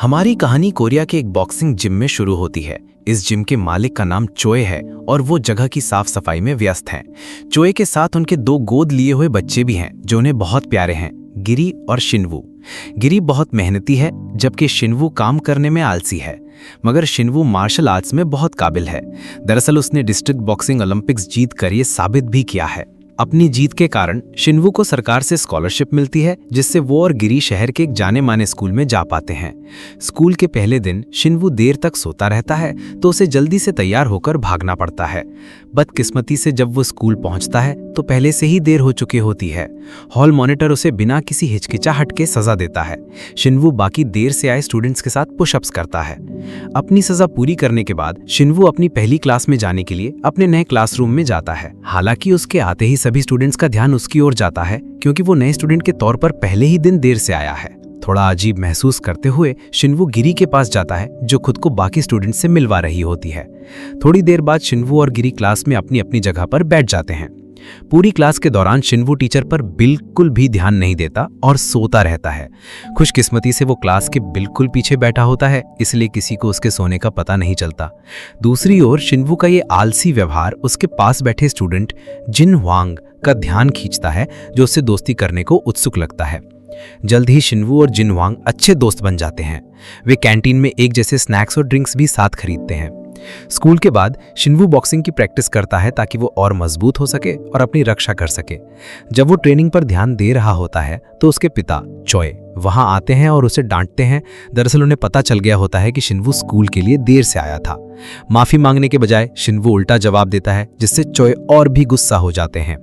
हमारी कहानी कोरिया के एक बॉक्सिंग जिम में शुरू होती है। इस जिम के मालिक का नाम चोए है और वो जगह की साफ सफाई में व्यस्त हैं। चोए के साथ उनके 2 गोद लिए हुए बच्चे भी हैं जो उन्हें बहुत प्यारे हैं, गिरी और शिनवू। गिरी बहुत मेहनती है जबकि शिनवू काम करने में आलसी है, मगर शिनवू मार्शल आर्ट्स में बहुत काबिल है। दरअसल उसने डिस्ट्रिक्ट बॉक्सिंग ओलंपिक्स जीत कर ये साबित भी किया है। अपनी जीत के कारण शिनवू को सरकार से स्कॉलरशिप मिलती है, जिससे वो और गिरी शहर के एक जाने माने स्कूल में जा पाते हैं। स्कूल के पहले दिन शिनवू देर तक सोता रहता है तो उसे जल्दी से तैयार होकर भागना पड़ता है। बदकिस्मती से जब वो स्कूल पहुंचता है तो पहले से ही देर हो चुकी होती है। हॉल मॉनिटर उसे बिना किसी हिचकिचाहट के सजा देता है। शिनवू बाकी देर से आए स्टूडेंट्स के साथ पुशअप्स करता है। अपनी सजा पूरी करने के बाद शिनवू अपनी पहली क्लास में जाने के लिए अपने नए क्लासरूम में जाता है। हालांकि उसके आते ही सभी स्टूडेंट्स का ध्यान उसकी ओर जाता है, क्योंकि वो नए स्टूडेंट के तौर पर पहले ही दिन देर से आया है। थोड़ा अजीब महसूस करते हुए शिनवू गिरी के पास जाता है, जो खुद को बाकी स्टूडेंट्स से मिलवा रही होती है। थोड़ी देर बाद शिनवू और गिरी क्लास में अपनी अपनी जगह पर बैठ जाते हैं। पूरी क्लास के दौरान शिनवू टीचर पर बिल्कुल भी ध्यान नहीं देता और सोता रहता है। खुशकिस्मती से वो क्लास के बिल्कुल पीछे बैठा होता है, इसलिए किसी को उसके सोने का पता नहीं चलता। दूसरी ओर शिनवू का ये आलसी व्यवहार उसके पास बैठे स्टूडेंट जिन हुआंग का ध्यान खींचता है, जो उससे दोस्ती करने को उत्सुक लगता है। जल्द ही शिनवू और जिन हुआंग अच्छे दोस्त बन जाते हैं। वे कैंटीन में एक जैसे स्नैक्स और ड्रिंक्स भी साथ खरीदते हैं। स्कूल के बाद शिनवू बॉक्सिंग की प्रैक्टिस करता है ताकि वो और मजबूत हो सके और अपनी रक्षा कर सके। जब वो ट्रेनिंग पर ध्यान दे रहा होता है तो उसके पिता चोए वहां आते हैं और उसे डांटते हैं। दरअसल उन्हें पता चल गया होता है कि शिनवू स्कूल के लिए देर से आया था। माफी मांगने के बजाय शिनवू उल्टा जवाब देता है, जिससे चोए और भी गुस्सा हो जाते हैं।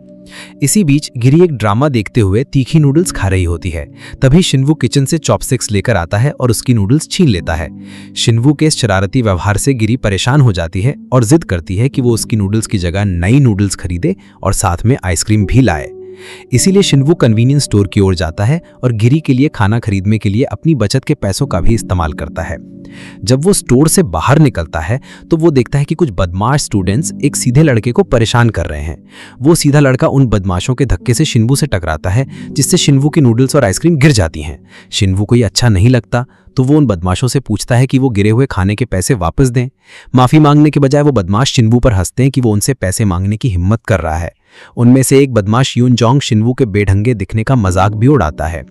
इसी बीच गिरी एक ड्रामा देखते हुए तीखी नूडल्स खा रही होती है। तभी शिनवू किचन से चॉपस्टिक्स लेकर आता है और उसकी नूडल्स छीन लेता है। शिनवू के इस शरारती व्यवहार से गिरी परेशान हो जाती है और जिद करती है कि वो उसकी नूडल्स की जगह नई नूडल्स खरीदे और साथ में आइसक्रीम भी लाए। इसीलिए शिनवू कन्वीनियंस स्टोर की ओर जाता है और गिरी के लिए खाना खरीदने के लिए अपनी बचत के पैसों का भी इस्तेमाल करता है। जब वो स्टोर से बाहर निकलता है तो वो देखता है कि कुछ बदमाश स्टूडेंट्स एक सीधे लड़के को परेशान कर रहे हैं। वो सीधा लड़का उन बदमाशों के धक्के से शिनवू से टकराता है, जिससे शिनवू की नूडल्स और आइसक्रीम गिर जाती हैं। शिनवू को ये अच्छा नहीं लगता तो वो उन बदमाशों से पूछता है कि वो गिरे हुए खाने के पैसे वापस दें। माफी मांगने के बजाय वो बदमाश शिनवू पर हंसते हैं कि वो उनसे पैसे मांगने की हिम्मत कर रहा है। उनमें से एक बदमाश यूनजोंग शिनवू के बेढंगे दिखने का मजाक भी उड़ाता है।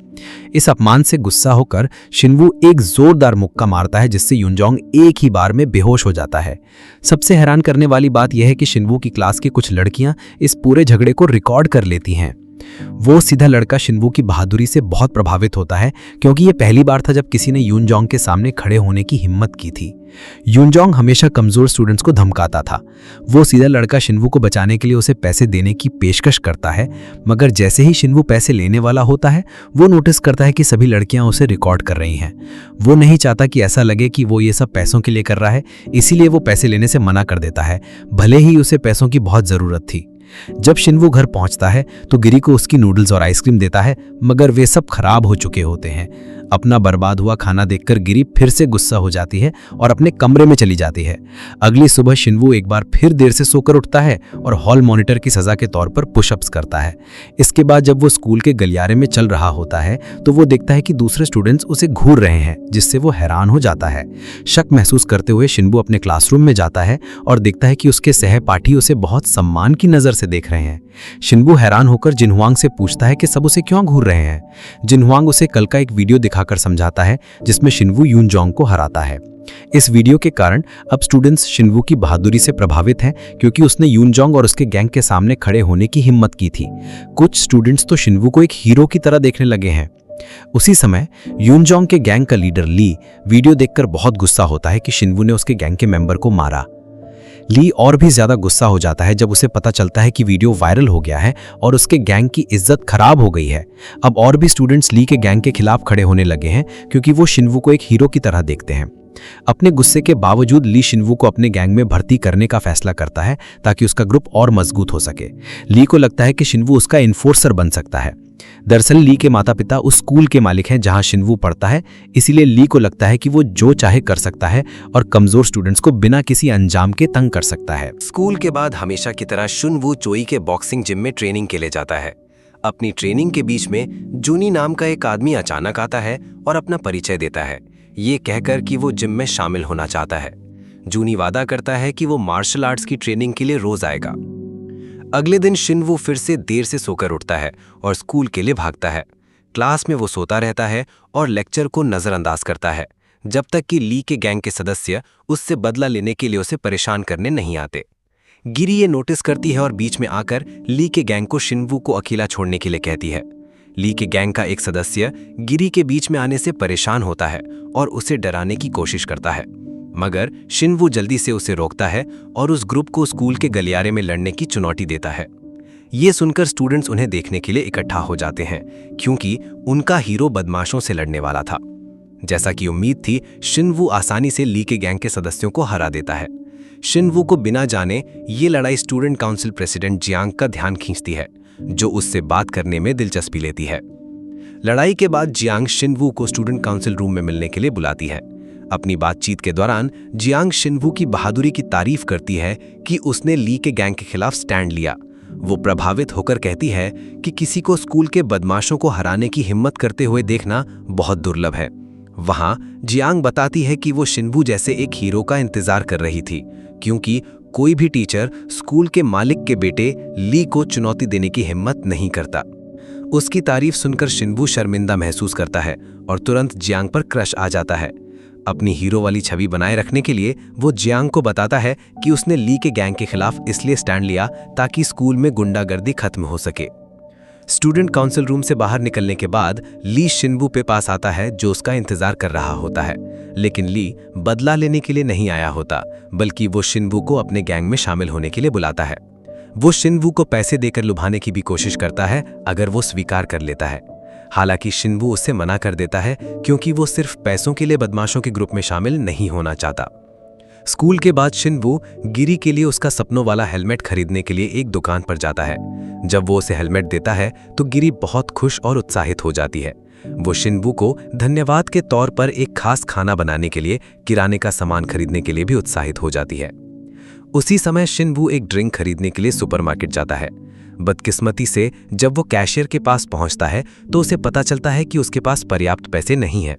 इस अपमान से गुस्सा होकर शिनवू एक जोरदार मुक्का मारता है, जिससे यूनजोंग एक ही बार में बेहोश हो जाता है। सबसे हैरान करने वाली बात यह है कि शिनवू की क्लास की कुछ लड़कियां इस पूरे झगड़े को रिकॉर्ड कर लेती हैं। वो सीधा लड़का शिनवू की बहादुरी से बहुत प्रभावित होता है, क्योंकि ये पहली बार था जब किसी ने यूनजोंग के सामने खड़े होने की हिम्मत की थी। यूनजोंग हमेशा कमजोर स्टूडेंट्स को धमकाता था। वो सीधा लड़का शिनवू को बचाने के लिए उसे पैसे देने की पेशकश करता है, मगर जैसे ही शिनवू पैसे लेने वाला होता है वो नोटिस करता है कि सभी लड़कियां उसे रिकॉर्ड कर रही हैं। वो नहीं चाहता कि ऐसा लगे कि वो ये सब पैसों के लिए कर रहा है, इसीलिए वो पैसे लेने से मना कर देता है, भले ही उसे पैसों की बहुत जरूरत थी। जब शिनवू घर पहुंचता है तो गिरी को उसकी नूडल्स और आइसक्रीम देता है, मगर वे सब खराब हो चुके होते हैं। अपना बर्बाद हुआ खाना देखकर गिरी फिर से गुस्सा हो जाती है और अपने कमरे में चली जाती है। अगली सुबह शिनवू एक बार फिर देर से सोकर उठता है और हॉल मॉनिटर की सजा के तौर पर पुशअप्स करता है। इसके बाद जब वो स्कूल के गलियारे में चल रहा होता है तो वो देखता है कि दूसरे स्टूडेंट्स उसे घूर रहे हैं, जिससे वो हैरान हो जाता है। शक महसूस करते हुए शिनवू अपने क्लासरूम में जाता है और देखता है कि उसके सहपाठी उसे बहुत सम्मान की नजर से देख रहे हैं। शिनवू हैरान होकर जिनहुआंग से पूछता है कि सब उसे क्यों घूर रहे हैं। जिनहुआंग उसे कल का एक वीडियो दिखाकर समझाता है, जिसमें शिनवू यूनजोंग को हराता है। इस वीडियो के कारण अब स्टूडेंट्स शिनवू की बहादुरी से प्रभावित हैं, क्योंकि उसने यूनजोंग और उसके गैंग के सामने खड़े होने की हिम्मत की थी। कुछ स्टूडेंट्स तो शिनवू को एक हीरो की तरह देखने लगे हैं। उसी समय यूनजोंग के गैंग का लीडर ली वीडियो देखकर बहुत गुस्सा होता है कि शिनवू ने उसके गैंग के मेंबर को मारा। ली और भी ज्यादा गुस्सा हो जाता है जब उसे पता चलता है कि वीडियो वायरल हो गया है और उसके गैंग की इज्जत खराब हो गई है। अब और भी स्टूडेंट्स ली के गैंग के खिलाफ खड़े होने लगे हैं, क्योंकि वो शिनवू को एक हीरो की तरह देखते हैं। अपने गुस्से के बावजूद ली शिनवू को अपने गैंग में भर्ती करने का फैसला करता है ताकि उसका ग्रुप और मजबूत हो सके। ली को लगता है कि शिनवू उसका इन्फोर्सर बन सकता है। दरअसल ली के माता पिता उस स्कूल के मालिक हैं जहां शिनवू पढ़ता है, इसीलिए ली को लगता है कि वो जो चाहे कर सकता है और कमजोर स्टूडेंट्स को बिना किसी अंजाम के तंग कर सकता है। स्कूल के बाद हमेशा की तरह शिनवू चोई के बॉक्सिंग जिम में ट्रेनिंग के लिए जाता है। अपनी ट्रेनिंग के बीच में जूनी नाम का एक आदमी अचानक आता है और अपना परिचय देता है। ये कहकर कि वो जिम में शामिल होना चाहता है। जूनी वादा करता है कि वो मार्शल आर्ट्स की ट्रेनिंग के लिए रोज आएगा। अगले दिन शिनवू फिर से देर से सोकर उठता है और स्कूल के लिए भागता है। क्लास में वो सोता रहता है और लेक्चर को नजरअंदाज करता है, जब तक कि ली के गैंग के सदस्य उससे बदला लेने के लिए उसे परेशान करने नहीं आते। गिरी ये नोटिस करती है और बीच में आकर ली के गैंग को शिनवू को अकेला छोड़ने के लिए कहती है। ली के गैंग का एक सदस्य गिरी के बीच में आने से परेशान होता है और उसे डराने की कोशिश करता है, मगर शिनवू जल्दी से उसे रोकता है और उस ग्रुप को स्कूल के गलियारे में लड़ने की चुनौती देता है। ये सुनकर स्टूडेंट्स उन्हें देखने के लिए इकट्ठा हो जाते हैं, क्योंकि उनका हीरो बदमाशों से लड़ने वाला था। जैसा कि उम्मीद थी, शिनवू आसानी से ली के गैंग के सदस्यों को हरा देता है। शिनवू को बिना जाने ये लड़ाई स्टूडेंट काउंसिल प्रेसिडेंट जियांग का ध्यान खींचती है, जो उससे बात करने में दिलचस्पी लेती है। लड़ाई के बाद जियांग शिनवू को स्टूडेंट काउंसिल रूम में मिलने के लिए बुलाती है। अपनी बातचीत के दौरान जियांग शिनवू की बहादुरी की तारीफ करती है कि उसने ली के गैंग के खिलाफ स्टैंड लिया। वो प्रभावित होकर कहती है कि किसी को स्कूल के बदमाशों को हराने की हिम्मत करते हुए देखना बहुत दुर्लभ है। वहां जियांग बताती है कि वो शिनवू जैसे एक हीरो का इंतजार कर रही थी, क्योंकि कोई भी टीचर स्कूल के मालिक के बेटे ली को चुनौती देने की हिम्मत नहीं करता। उसकी तारीफ सुनकर शिनवू शर्मिंदा महसूस करता है और तुरंत जियांग पर क्रश आ जाता है। अपनी हीरो वाली छवि बनाए रखने के लिए वो जियांग को बताता है कि उसने ली के गैंग के खिलाफ इसलिए स्टैंड लिया ताकि स्कूल में गुंडागर्दी खत्म हो सके। स्टूडेंट काउंसिल रूम से बाहर निकलने के बाद ली शिनवू पे पास आता है, जो उसका इंतजार कर रहा होता है। लेकिन ली बदला लेने के लिए नहीं आया होता, बल्कि वो शिनवू को अपने गैंग में शामिल होने के लिए बुलाता है। वो शिनवू को पैसे देकर लुभाने की भी कोशिश करता है, अगर वो स्वीकार कर लेता है। हालांकि शिनवू उससे मना कर देता है, क्योंकि वो सिर्फ पैसों के लिए बदमाशों के ग्रुप में शामिल नहीं होना चाहता। स्कूल के बाद शिनवू गिरी के लिए उसका सपनों वाला हेलमेट खरीदने के लिए एक दुकान पर जाता है। जब वो उसे हेलमेट देता है तो गिरी बहुत खुश और उत्साहित हो जाती है। वो शिनवू को धन्यवाद के तौर पर एक खास खाना बनाने के लिए किराने का सामान खरीदने के लिए भी उत्साहित हो जाती है। उसी समय शिनवू एक ड्रिंक खरीदने के लिए सुपरमार्केट जाता है। बदकिस्मती से जब वो कैशियर के पास पहुंचता है तो उसे पता चलता है कि उसके पास पर्याप्त पैसे नहीं हैं।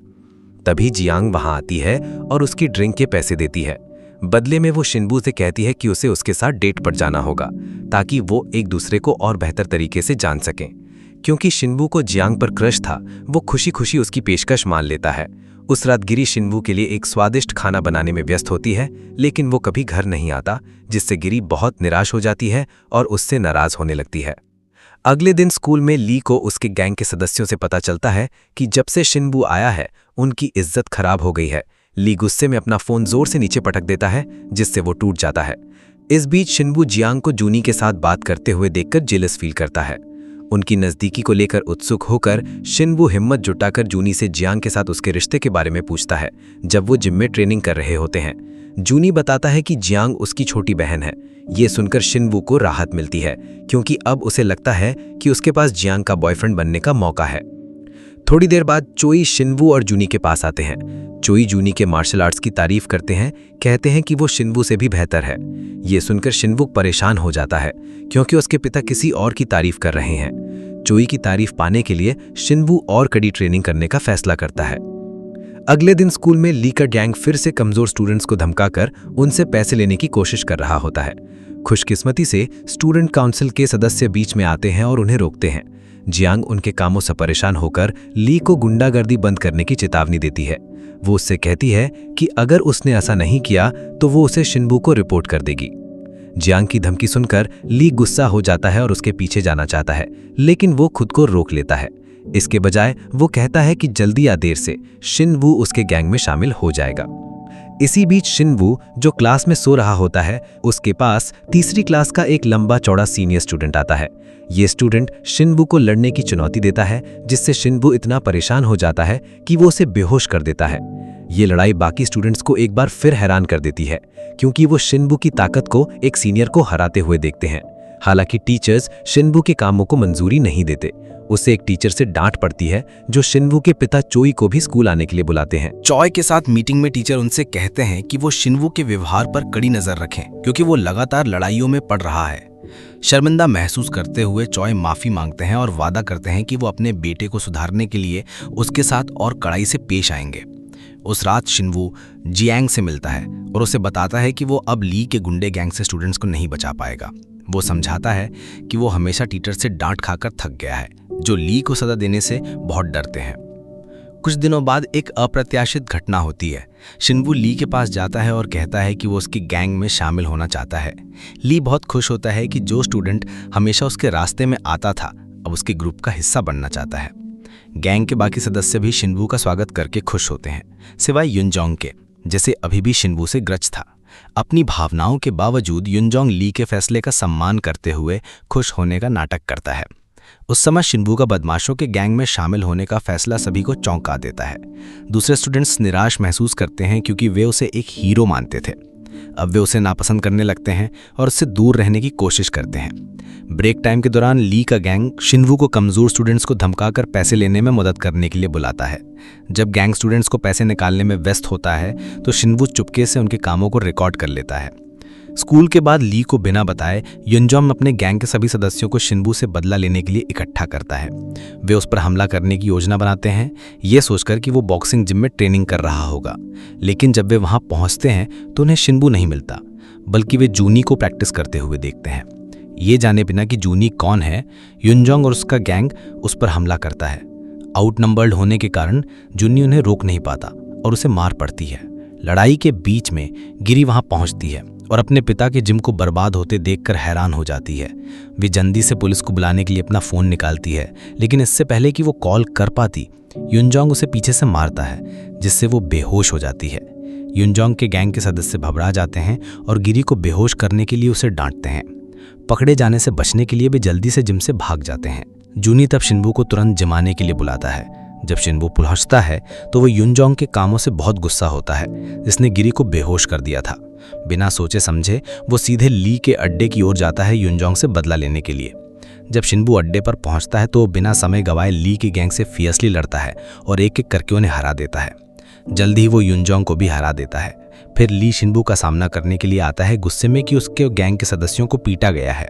तभी जियांग वहां आती है और उसकी ड्रिंक के पैसे देती है। बदले में वो शिनवू से कहती है कि उसे उसके साथ डेट पर जाना होगा, ताकि वो एक दूसरे को और बेहतर तरीके से जान सकें। क्योंकि शिनवू को जियांग पर क्रश था, वो खुशी खुशी उसकी पेशकश मान लेता है। उस रात गिरी शिनवू के लिए एक स्वादिष्ट खाना बनाने में व्यस्त होती है, लेकिन वो कभी घर नहीं आता, जिससे गिरी बहुत निराश हो जाती है और उससे नाराज होने लगती है। अगले दिन स्कूल में ली को उसके गैंग के सदस्यों से पता चलता है कि जब से शिनवू आया है उनकी इज्जत खराब हो गई है। ली गुस्से में अपना फोन जोर से नीचे पटक देता है, जिससे वो टूट जाता है। इस बीच शिनवू जियांग को जूनी के साथ बात करते हुए देखकर जेलस फील करता है। उनकी नज़दीकी को लेकर उत्सुक होकर शिनवू हिम्मत जुटाकर जूनी से जियांग के साथ उसके रिश्ते के बारे में पूछता है, जब वो जिम में ट्रेनिंग कर रहे होते हैं। जूनी बताता है कि जियांग उसकी छोटी बहन है। ये सुनकर शिनवू को राहत मिलती है, क्योंकि अब उसे लगता है कि उसके पास जियांग का बॉयफ्रेंड बनने का मौका है। थोड़ी देर बाद चोई शिनवू और जूनी के पास आते हैं। चोई जूनी के मार्शल आर्ट्स की तारीफ करते हैं, कहते हैं कि वो शिनवू से भी बेहतर है। ये सुनकर शिनवू परेशान हो जाता है, क्योंकि उसके पिता किसी और की तारीफ कर रहे हैं। चोई की तारीफ पाने के लिए शिनवू और कड़ी ट्रेनिंग करने का फैसला करता है। अगले दिन स्कूल में ली का गैंग फिर से कमजोर स्टूडेंट्स को धमकाकर उनसे पैसे लेने की कोशिश कर रहा होता है। खुशकिस्मती से स्टूडेंट काउंसिल के सदस्य बीच में आते हैं और उन्हें रोकते हैं। जियांग उनके कामों से परेशान होकर ली को गुंडागर्दी बंद करने की चेतावनी देती है। वो उससे कहती है कि अगर उसने ऐसा नहीं किया तो वो उसे शिनवू को रिपोर्ट कर देगी। जियांग की धमकी सुनकर ली गुस्सा हो जाता है और उसके पीछे जाना चाहता है, लेकिन वो खुद को रोक लेता है। इसके बजाय वो कहता है कि जल्दी या देर से शिनवू उसके गैंग में शामिल हो जाएगा। इसी बीच शिनवू, जो क्लास में सो रहा होता है, उसके पास तीसरी क्लास का एक लंबा चौड़ा सीनियर स्टूडेंट आता है। ये स्टूडेंट शिनवू को लड़ने की चुनौती देता है, जिससे शिनवू इतना परेशान हो जाता है कि वो उसे बेहोश कर देता है। ये लड़ाई बाकी स्टूडेंट्स को एक बार फिर हैरान कर देती है, क्योंकि वो शिनवू की ताकत को एक सीनियर को हराते हुए देखते हैं। हालांकि टीचर्स शिनवू के कामों को मंजूरी नहीं देते। उसे एक टीचर से डांट पड़ती है, जो शिनवू के पिता चोई को भी स्कूल आने के लिए बुलाते हैं। चॉय के साथ मीटिंग में टीचर उनसे कहते हैं कि वो शिनवू के व्यवहार पर कड़ी नजर रखें, क्योंकि वो लगातार लड़ाइयों में पड़ रहा है। शर्मिंदा महसूस करते हुए चॉय माफी मांगते हैं और वादा करते हैं कि वो अपने बेटे को सुधारने के लिए उसके साथ और कड़ाई से पेश आएंगे। उस रात शिनवू जियांग से मिलता है और उसे बताता है कि वो अब ली के गुंडे गैंग से स्टूडेंट्स को नहीं बचा पाएगा। वो समझाता है कि वो हमेशा टीचर से डांट खाकर थक गया है, जो ली को सजा देने से बहुत डरते हैं। कुछ दिनों बाद एक अप्रत्याशित घटना होती है। शिनवू ली के पास जाता है और कहता है कि वो उसकी गैंग में शामिल होना चाहता है। ली बहुत खुश होता है कि जो स्टूडेंट हमेशा उसके रास्ते में आता था अब उसके ग्रुप का हिस्सा बनना चाहता है। गैंग के बाकी सदस्य भी शिनवू का स्वागत करके खुश होते हैं, सिवाय युनजोंग के, जैसे अभी भी शिनवू से ग्रज था। अपनी भावनाओं के बावजूद युनजोंग ली के फैसले का सम्मान करते हुए खुश होने का नाटक करता है। उस समय शिनवू का बदमाशों के गैंग में शामिल होने का फैसला सभी को चौंका देता है। दूसरे स्टूडेंट्स निराश महसूस करते हैं क्योंकि वे उसे एक हीरो मानते थे। अब वे उसे नापसंद करने लगते हैं और उससे दूर रहने की कोशिश करते हैं। ब्रेक टाइम के दौरान ली का गैंग शिनवू को कमजोर स्टूडेंट्स को धमकाकर पैसे लेने में मदद करने के लिए बुलाता है। जब गैंग स्टूडेंट्स को पैसे निकालने में व्यस्त होता है तो शिनवू चुपके से उनके कामों को रिकॉर्ड कर लेता है। स्कूल के बाद ली को बिना बताए युनजोंग अपने गैंग के सभी सदस्यों को शिनवू से बदला लेने के लिए इकट्ठा करता है। वे उस पर हमला करने की योजना बनाते हैं, ये सोचकर कि वो बॉक्सिंग जिम में ट्रेनिंग कर रहा होगा। लेकिन जब वे वहां पहुंचते हैं तो उन्हें शिनवू नहीं मिलता, बल्कि वे जूनी को प्रैक्टिस करते हुए देखते हैं। ये जाने बिना कि जूनी कौन है, युनजोंग और उसका गैंग उस पर हमला करता है। आउटनंबर्ड होने के कारण जूनी उन्हें रोक नहीं पाता और उसे मार पड़ती है। लड़ाई के बीच में गिरी वहां पहुंचती है और अपने पिता के जिम को बर्बाद होते देखकर हैरान हो जाती है। वे जल्दी से पुलिस को बुलाने के लिए अपना फ़ोन निकालती है, लेकिन इससे पहले कि वो कॉल कर पाती युनजोंग उसे पीछे से मारता है, जिससे वो बेहोश हो जाती है। युनजोंग के गैंग के सदस्य घबरा जाते हैं और गिरी को बेहोश करने के लिए उसे डांटते हैं। पकड़े जाने से बचने के लिए वे जल्दी से जिम से भाग जाते हैं। जूनी तब शिनवू को तुरंत जमाने के लिए बुलाता है। जब शिनवू पहुंचता है तो वो युनजोंग के कामों से बहुत गुस्सा होता है, जिसने गिरी को बेहोश कर दिया था। बिना सोचे समझे वो सीधे ली के अड्डे की ओर जाता है युनजोंग से बदला लेने के लिए। जब शिनवू अड्डे पर पहुंचता है तो वो बिना समय गवाए ली की गैंग से फियर्सली लड़ता है और एक एक करके उन्हें हरा देता है। जल्दी ही वो युनजोंग को भी हरा देता है। फिर ली शिनवू का सामना करने के लिए आता है, गुस्से में कि उसके गैंग के सदस्यों को पीटा गया है।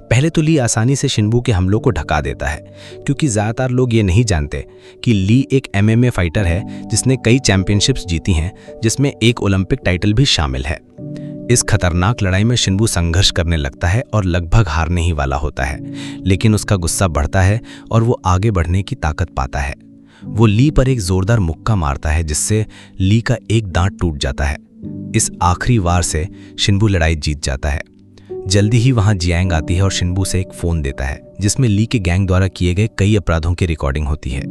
पहले तो ली आसानी से शिनवू के हमलों को ढका देता है, क्योंकि ज़्यादातर लोग ये नहीं जानते कि ली एक MMA फाइटर है जिसने कई चैंपियनशिप्स जीती हैं, जिसमें एक ओलंपिक टाइटल भी शामिल है। इस खतरनाक लड़ाई में शिनवू संघर्ष करने लगता है और लगभग हारने ही वाला होता है, लेकिन उसका गुस्सा बढ़ता है और वो आगे बढ़ने की ताकत पाता है। वो ली पर एक जोरदार मुक्का मारता है, जिससे ली का एक दांत टूट जाता है। इस आखिरी वार से शिनवू लड़ाई जीत जाता है। जल्दी ही वहां जियांग आती है और शिनवू से एक फोन देता है, जिसमें ली के गैंग द्वारा किए गए कई अपराधों की रिकॉर्डिंग होती है।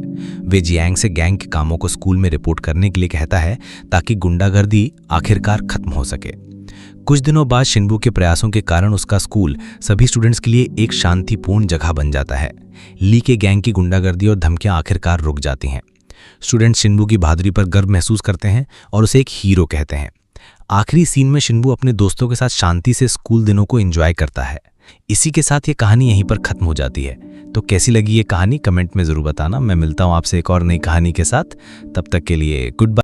वे जियांग से गैंग के कामों को स्कूल में रिपोर्ट करने के लिए कहता है, ताकि गुंडागर्दी आखिरकार खत्म हो सके। कुछ दिनों बाद शिनवू के प्रयासों के कारण उसका स्कूल सभी स्टूडेंट्स के लिए एक शांतिपूर्ण जगह बन जाता है। ली के गैंग की गुंडागर्दी और धमकियां आखिरकार रुक जाती हैं। स्टूडेंट्स शिनवू की बहादुरी पर गर्व महसूस करते हैं और उसे एक हीरो कहते हैं। आखिरी सीन में शिनवू अपने दोस्तों के साथ शांति से स्कूल दिनों को एंजॉय करता है। इसी के साथ ये कहानी यहीं पर खत्म हो जाती है। तो कैसी लगी ये कहानी कमेंट में ज़रूर बताना। मैं मिलता हूँ आपसे एक और नई कहानी के साथ। तब तक के लिए गुड बाय।